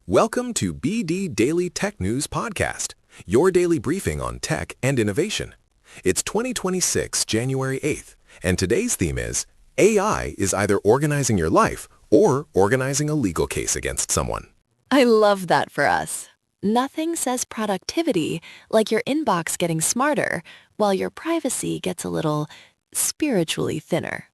Welcome to BD Daily Tech News Podcast, your daily briefing on tech and innovation. It's 2026, January 8th, and today's theme is AI is either organizing your life or organizing a legal case against someone. I love that for us. Nothing says productivity like your inbox getting smarter while your privacy gets a little spiritually thinner.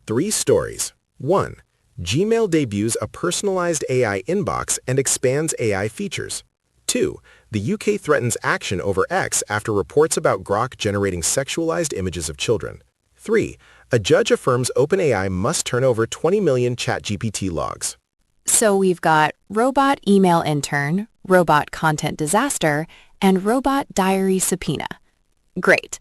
3 stories. 1. Gmail debuts a personalized AI inbox and expands AI features. 2. The UK threatens action over X after reports about Grok generating sexualized images of children. 3. A judge affirms OpenAI must turn over 20 million ChatGPT logs. So we've got robot email intern, robot content disaster, and robot diary subpoena. Great.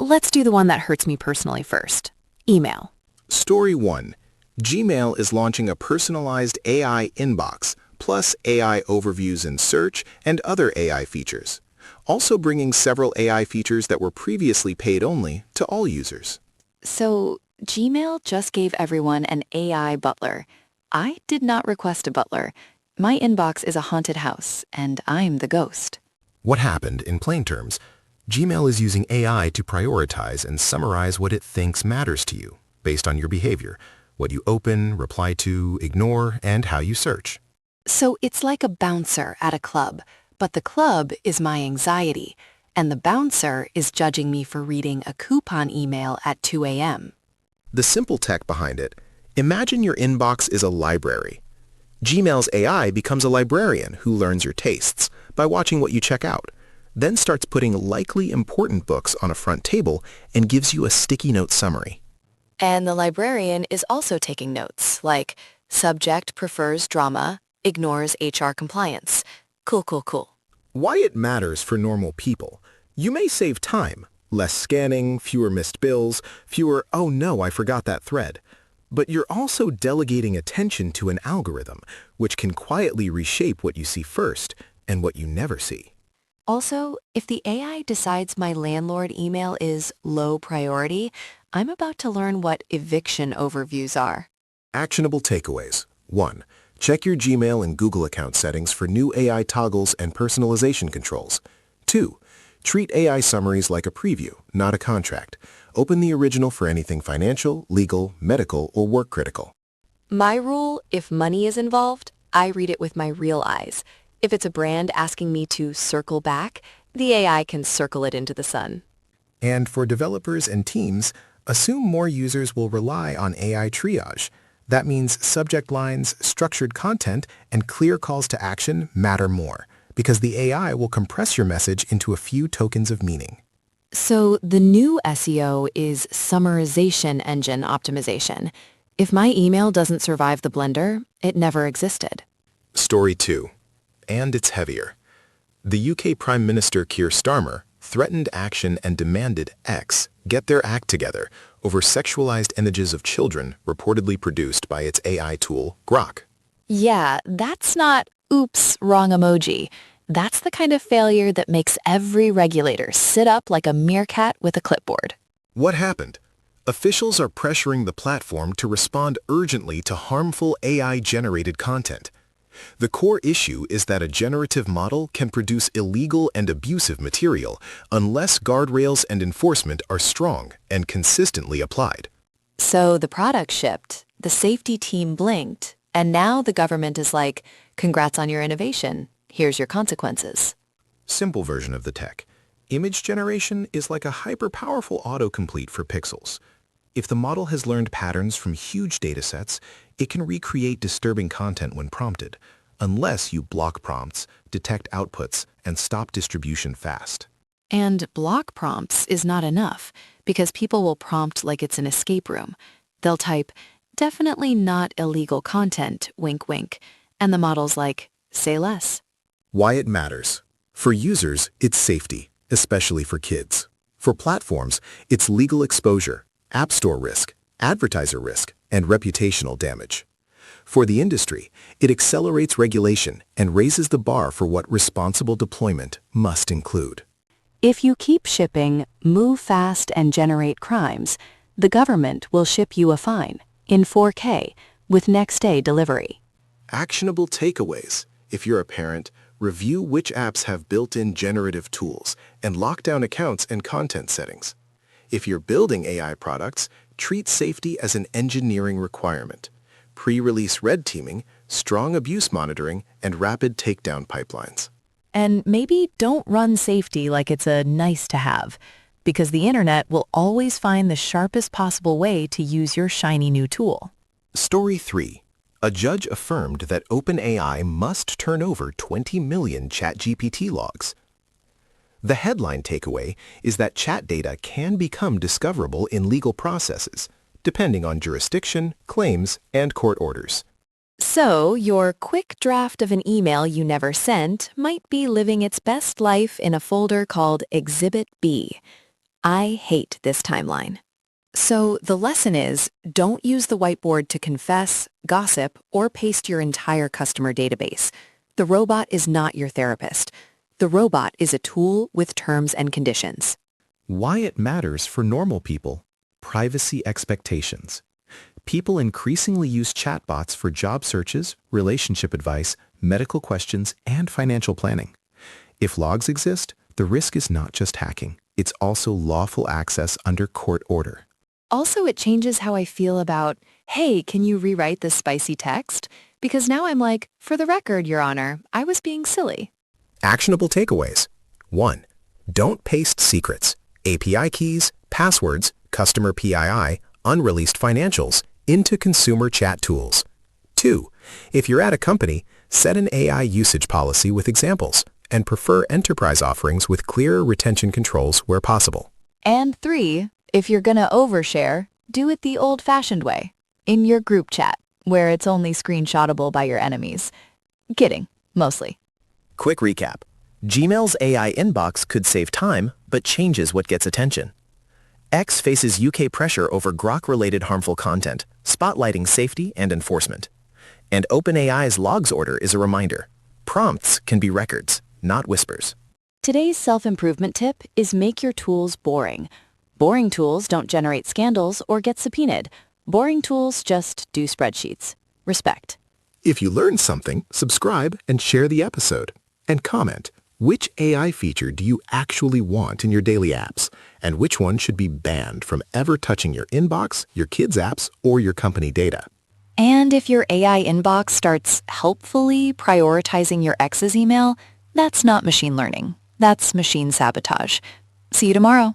Let's do the one that hurts me personally first. Email. Story 1. Gmail is launching a personalized AI inbox, plus AI overviews in search and other AI features. Also bringing several AI features that were previously paid only to all users. So Gmail just gave everyone an AI butler. I did not request a butler. My inbox is a haunted house, and I'm the ghost. What happened in plain terms? Gmail is using AI to prioritize and summarize what it thinks matters to you, based on your behavior, what you open, reply to, ignore, and how you search. So it's like a bouncer at a club, but the club is my anxiety, and the bouncer is judging me for reading a coupon email at 2 a.m. The simple tech behind it: imagine your inbox is a library. Gmail's AI becomes a librarian who learns your tastes by watching what you check out, then starts putting likely important books on a front table and gives you a sticky note summary. And the librarian is also taking notes, like subject prefers drama, ignores HR compliance. Cool. Why it matters for normal people: you may save time, less scanning, fewer missed bills, fewer "oh no, I forgot that thread." But you're also delegating attention to an algorithm, which can quietly reshape what you see first and what you never see. Also, if the AI decides my landlord email is low priority, I'm about to learn what eviction overviews are. Actionable takeaways. 1. Check your Gmail and Google account settings for new AI toggles and personalization controls. 2. Treat AI summaries like a preview, not a contract. Open the original for anything financial, legal, medical, or work critical. My rule: if money is involved, I read it with my real eyes. If it's a brand asking me to circle back, the AI can circle it into the sun. And for developers and teams, assume more users will rely on AI triage. That means subject lines, structured content, and clear calls to action matter more, because the AI will compress your message into a few tokens of meaning. So the new SEO is summarization engine optimization. If my email doesn't survive the blender, it never existed. Story 2. And it's heavier. The UK Prime Minister Keir Starmer threatened action and demanded X get their act together over sexualized images of children reportedly produced by its AI tool, Grok. Yeah, that's not oops, wrong emoji. That's the kind of failure that makes every regulator sit up like a meerkat with a clipboard. What happened? Officials are pressuring the platform to respond urgently to harmful AI-generated content. The core issue is that a generative model can produce illegal and abusive material unless guardrails and enforcement are strong and consistently applied. So the product shipped, the safety team blinked, and now the government is like, congrats on your innovation. Here's your consequences. Simple version of the tech. Image generation is like a hyper-powerful autocomplete for pixels. If the model has learned patterns from huge datasets, it can recreate disturbing content when prompted, unless you block prompts, detect outputs, and stop distribution fast. And block prompts is not enough, because people will prompt like it's an escape room. They'll type, definitely not illegal content, wink wink, and the model's like, say less. Why it matters. For users, it's safety, especially for kids. For platforms, it's legal exposure, app store risk, advertiser risk, and reputational damage. For the industry, it accelerates regulation and raises the bar for what responsible deployment must include. If you keep shipping, move fast and generate crimes, the government will ship you a fine in 4K with next-day delivery. Actionable takeaways. If you're a parent, review which apps have built-in generative tools and lock down accounts and content settings. If you're building AI products, treat safety as an engineering requirement. Pre-release red teaming, strong abuse monitoring, and rapid takedown pipelines. And maybe don't run safety like it's a nice to have, because the internet will always find the sharpest possible way to use your shiny new tool. Story 3. A judge affirmed that OpenAI must turn over 20 million ChatGPT logs. The headline takeaway is that chat data can become discoverable in legal processes, depending on jurisdiction, claims, and court orders. So, your quick draft of an email you never sent might be living its best life in a folder called Exhibit B. I hate this timeline. So, the lesson is, don't use the whiteboard to confess, gossip, or paste your entire customer database. The robot is not your therapist. The robot is a tool with terms and conditions. Why it matters for normal people. Privacy expectations. People increasingly use chatbots for job searches, relationship advice, medical questions, and financial planning. If logs exist, the risk is not just hacking. It's also lawful access under court order. Also, it changes how I feel about, hey, can you rewrite this spicy text? Because now I'm like, for the record, Your Honor, I was being silly. Actionable takeaways. 1. Don't paste secrets, API keys, passwords, customer PII, unreleased financials into consumer chat tools. 2. If you're at a company, set an AI usage policy with examples and prefer enterprise offerings with clearer retention controls where possible. And 3, if you're gonna overshare, do it the old-fashioned way, in your group chat, where it's only screenshotable by your enemies. Kidding, mostly. Quick recap. Gmail's AI inbox could save time, but changes what gets attention. X faces UK pressure over Grok-related harmful content, spotlighting safety and enforcement. And OpenAI's logs order is a reminder. Prompts can be records, not whispers. Today's self-improvement tip is make your tools boring. Boring tools don't generate scandals or get subpoenaed. Boring tools just do spreadsheets. Respect. If you learned something, subscribe and share the episode. And comment, which AI feature do you actually want in your daily apps? And which one should be banned from ever touching your inbox, your kids' apps, or your company data? And if your AI inbox starts helpfully prioritizing your ex's email, that's not machine learning. That's machine sabotage. See you tomorrow.